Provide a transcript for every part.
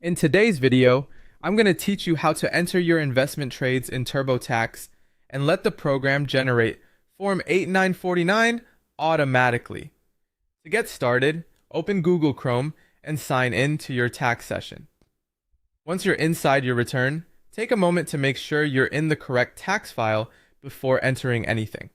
In today's video, I'm going to teach you how to enter your investment trades in TurboTax and let the program generate Form 8949 automatically. To get started, open Google Chrome and sign in to your tax session. Once you're inside your return, take a moment to make sure you're in the correct tax file before entering anything.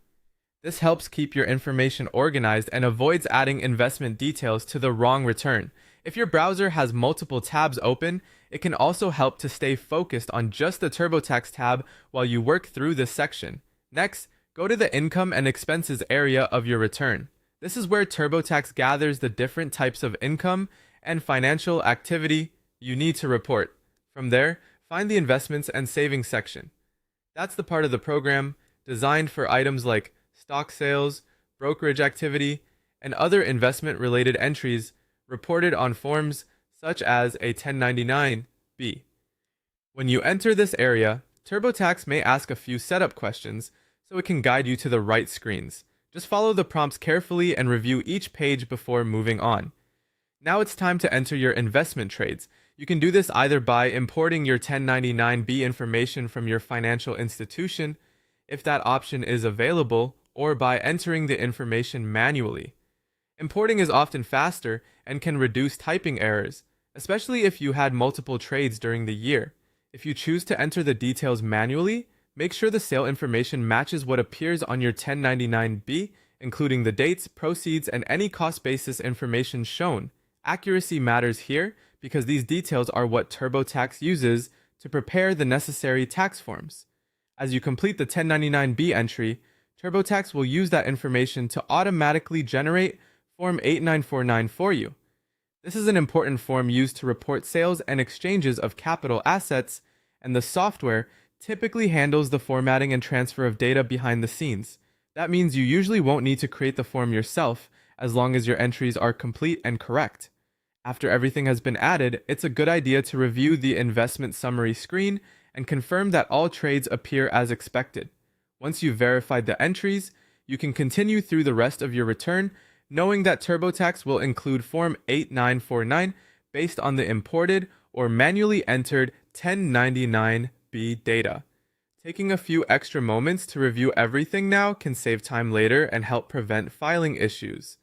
This helps keep your information organized and avoids adding investment details to the wrong return. If your browser has multiple tabs open, it can also help to stay focused on just the TurboTax tab while you work through this section. Next, go to the Income and Expenses area of your return. This is where TurboTax gathers the different types of income and financial activity you need to report. From there, find the Investments and Savings section. That's the part of the program designed for items like stock sales, brokerage activity, and other investment-related entries reported on forms such as a 1099-B. When you enter this area, TurboTax may ask a few setup questions so it can guide you to the right screens. Just follow the prompts carefully and review each page before moving on. Now it's time to enter your investment trades. You can do this either by importing your 1099-B information from your financial institution, if that option is available, or by entering the information manually. Importing is often faster and can reduce typing errors, especially if you had multiple trades during the year. If you choose to enter the details manually, make sure the sale information matches what appears on your 1099-B, including the dates, proceeds, and any cost basis information shown. Accuracy matters here because these details are what TurboTax uses to prepare the necessary tax forms. As you complete the 1099-B entry, TurboTax will use that information to automatically generate Form 8949 for you. This is an important form used to report sales and exchanges of capital assets, and the software typically handles the formatting and transfer of data behind the scenes. That means you usually won't need to create the form yourself as long as your entries are complete and correct. After everything has been added, it's a good idea to review the investment summary screen and confirm that all trades appear as expected. Once you've verified the entries, you can continue through the rest of your return, knowing that TurboTax will include Form 8949 based on the imported or manually entered 1099-B data. Taking a few extra moments to review everything now can save time later and help prevent filing issues.